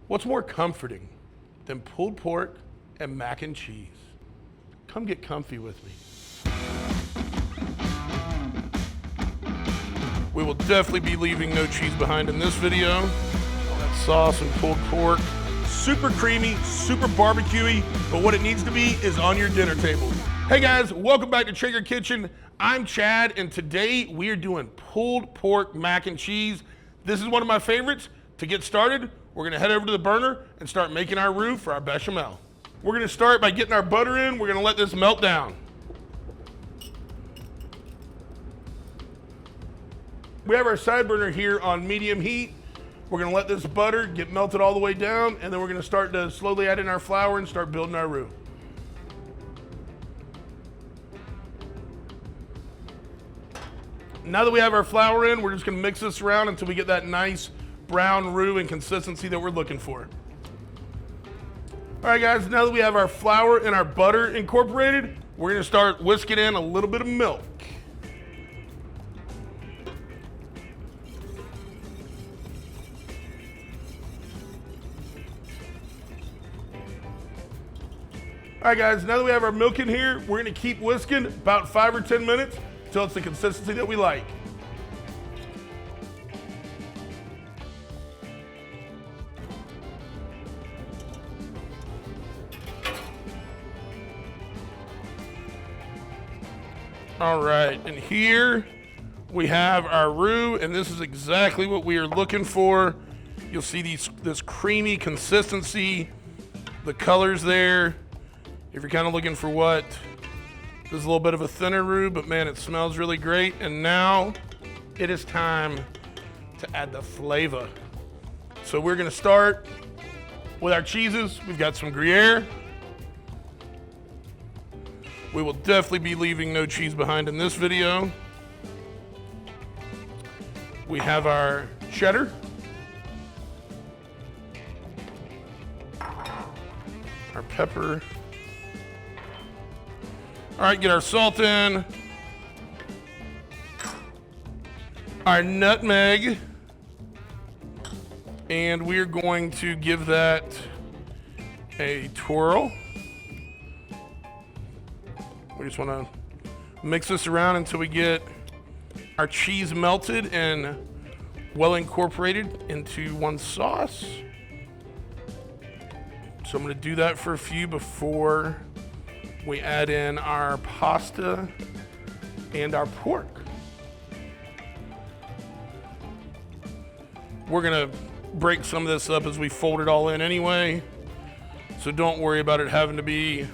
What's more comforting than pulled pork and mac and cheese? Come get comfy with me. We will definitely be leaving no cheese behind in this video. All that sauce and pulled pork. Super creamy, super barbecuey, but what it needs to be is on your dinner table. Hey guys, welcome back to Traeger Kitchen. I'm Chad, and today we are doing pulled pork mac and cheese. This is one of my favorites. To get started, we're gonna head over to the burner and start making our roux for our bechamel. We're gonna start by getting our butter in. We're gonna let this melt down. We have our side burner here on medium heat. We're gonna let this butter get melted all the way down, and then we're gonna start to slowly add in our flour and start building our roux. Now that we have our flour in, we're just gonna mix this around until we get that nice brown roux and consistency that we're looking for. All right guys, now that we have our flour and our butter incorporated, we're gonna start whisking in a little bit of milk. All right guys, now that we have our milk in here, we're gonna keep whisking about 5 or 10 minutes until it's the consistency that we like. All right, and here we have our roux, and this is exactly what we are looking for. You'll see this creamy consistency, the colors there. If you're kind of looking for what, this is a little bit of a thinner roux, but man, it smells really great. And now it is time to add the flavor. So we're gonna start with our cheeses. We've got some Gruyère. We will definitely be leaving no cheese behind in this video. We have our cheddar. Our pepper. All right, get our salt in. Our nutmeg. And we're going to give that a twirl. We just want to mix this around until we get our cheese melted and well incorporated into one sauce. So I'm going to do that for a few before we add in our pasta and our pork. We're going to break some of this up as we fold it all in anyway, so don't worry about it having to be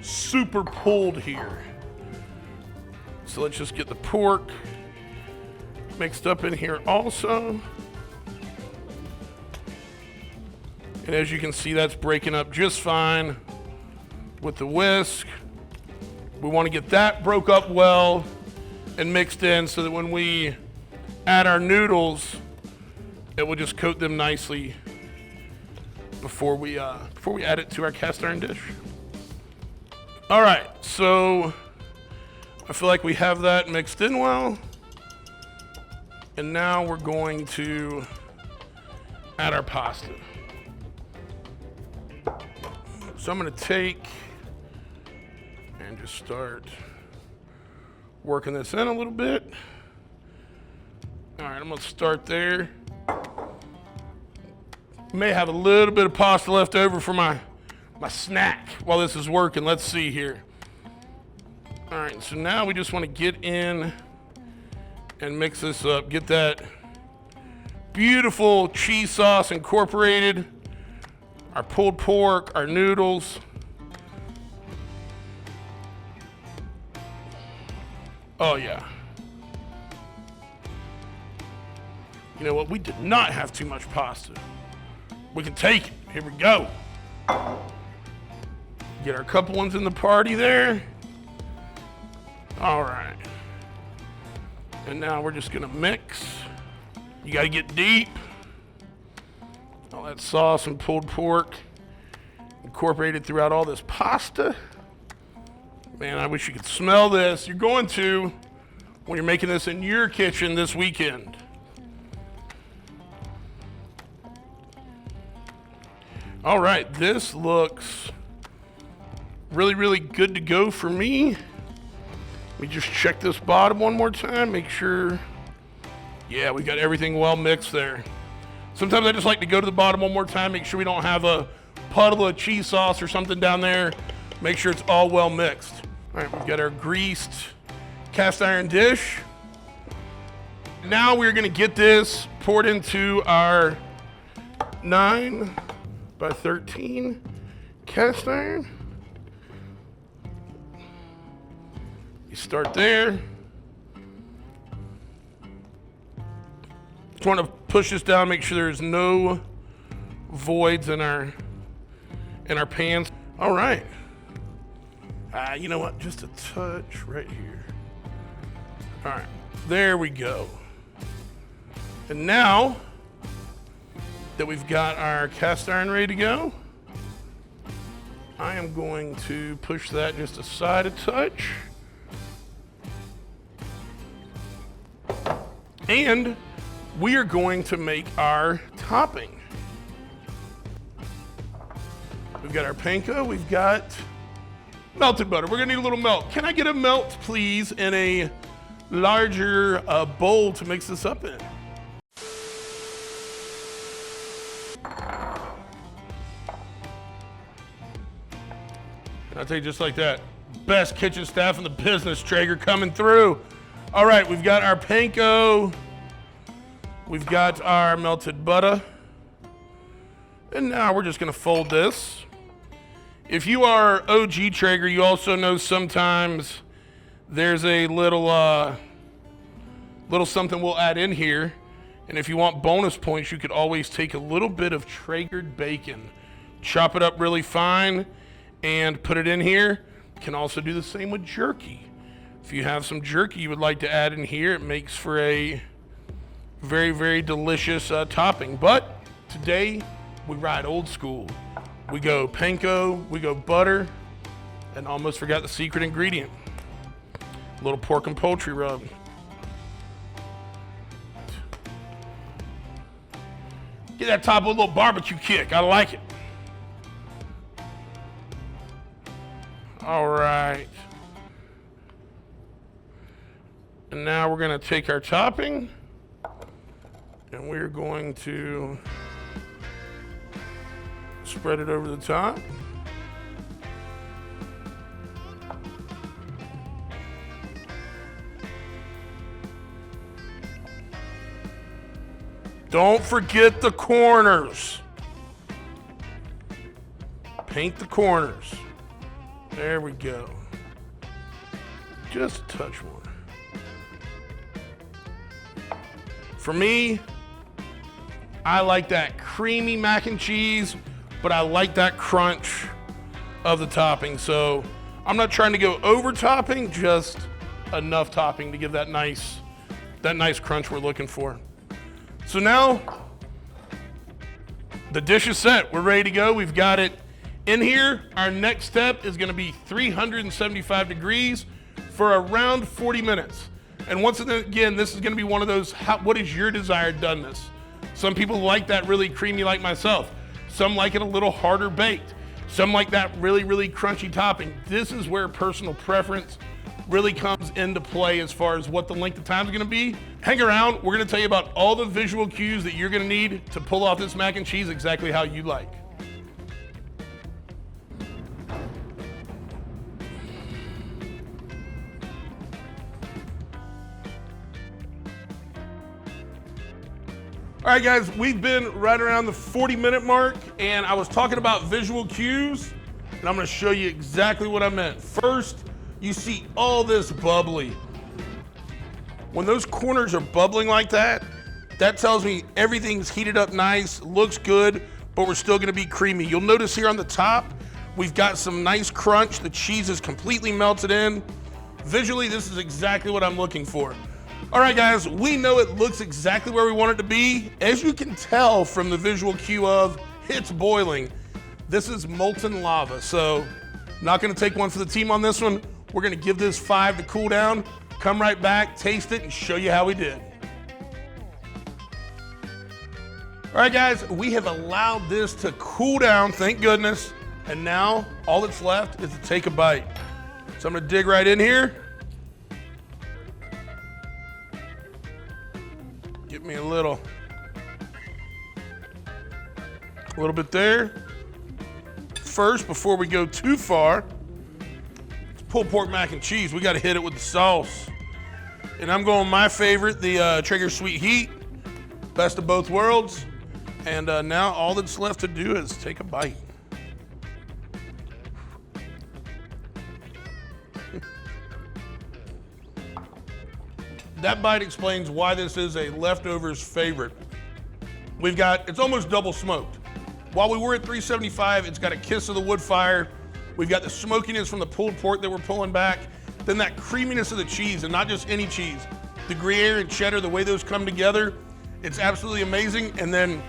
super pulled here. So let's just get the pork mixed up in here also. And as you can see, that's breaking up just fine with the whisk. We want to get that broke up well and mixed in so that when we add our noodles, it will just coat them nicely before we add it to our cast iron dish. All right, so I feel like we have that mixed in well. And now we're going to add our pasta. So I'm gonna take and just start working this in a little bit. All right, I'm gonna start there. May have a little bit of pasta left over for my snack while this is working. Let's see here. All right, so now we just want to get in and mix this up. Get that beautiful cheese sauce incorporated, our pulled pork, our noodles. Oh yeah. You know what? We did not have too much pasta. We can take it. Here we go. Get our couple ones in the party there. All right. And now we're just gonna mix. You gotta get deep. All that sauce and pulled pork incorporated throughout all this pasta. Man, I wish you could smell this. You're going to when you're making this in your kitchen this weekend. All right, this looks really, really good to go for me. We just check this bottom one more time, make sure, yeah, we got everything well mixed there. Sometimes I just like to go to the bottom one more time, make sure we don't have a puddle of cheese sauce or something down there. Make sure it's all well mixed. All right, we've got our greased cast iron dish. Now we're gonna get this poured into our 9 by 13 cast iron. You start there. Just want to push this down, make sure there's no voids in our pans. All right. You know what? Just a touch right here. All right. There we go. And now that we've got our cast iron ready to go, I am going to push that just aside a touch. And we are going to make our topping. We've got our panko, we've got melted butter. We're gonna need a little melt. Can I get a melt, please, in a larger bowl to mix this up in? I'll tell you, just like that. Best kitchen staff in the business, Traeger coming through. All right, we've got our panko. We've got our melted butter. And now we're just gonna fold this. If you are OG Traeger, you also know sometimes there's a little something we'll add in here. And if you want bonus points, you could always take a little bit of Traegered bacon, chop it up really fine, and put it in here. You can also do the same with jerky. If you have some jerky you would like to add in here, it makes for a very, very delicious topping. But today, we ride old school. We go panko, we go butter, and almost forgot the secret ingredient. A little pork and poultry rub. Get that top with a little barbecue kick, I like it. All right. And now we're gonna take our topping and we're going to spread it over the top. Don't forget the corners. Paint the corners. There we go. Just a touch more. For me, I like that creamy mac and cheese, but I like that crunch of the topping. So I'm not trying to go over topping, just enough topping to give that nice crunch we're looking for. So now the dish is set. We're ready to go. We've got it in here. Our next step is gonna be 375 degrees for around 40 minutes. And once again, this is gonna be one of those, what is your desired doneness? Some people like that really creamy like myself. Some like it a little harder baked. Some like that really, really crunchy topping. This is where personal preference really comes into play as far as what the length of time is gonna be. Hang around, we're gonna tell you about all the visual cues that you're gonna need to pull off this mac and cheese exactly how you like. All right, guys, we've been right around the 40-minute mark, and I was talking about visual cues, and I'm gonna show you exactly what I meant. First, you see all this bubbly. When those corners are bubbling like that, that tells me everything's heated up nice, looks good, but we're still gonna be creamy. You'll notice here on the top, we've got some nice crunch. The cheese is completely melted in. Visually, this is exactly what I'm looking for. All right, guys, we know it looks exactly where we want it to be. As you can tell from the visual cue of it's boiling, this is molten lava. So not gonna take one for the team on this one. We're gonna give this 5 to cool down, come right back, taste it, and show you how we did. All right, guys, we have allowed this to cool down, thank goodness. And now all that's left is to take a bite. So I'm gonna dig right in here. Get me a little bit there. First, before we go too far, it's pulled pork mac and cheese. We gotta hit it with the sauce. And I'm going my favorite, the Traeger Sweet Heat, best of both worlds. And now all that's left to do is take a bite. That bite explains why this is a leftovers favorite. It's almost double smoked. While we were at 375, it's got a kiss of the wood fire. We've got the smokiness from the pulled pork that we're pulling back. Then that creaminess of the cheese, and not just any cheese. The Gruyère and cheddar, the way those come together, it's absolutely amazing. And then,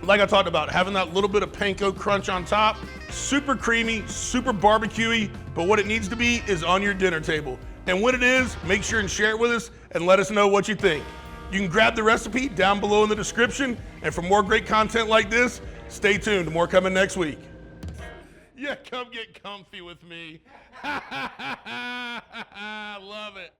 like I talked about, having that little bit of panko crunch on top, super creamy, super barbecuey, but what it needs to be is on your dinner table. And when it is, make sure and share it with us and let us know what you think. You can grab the recipe down below in the description, and for more great content like this, stay tuned. More coming next week. Yeah, come get comfy with me. Love it.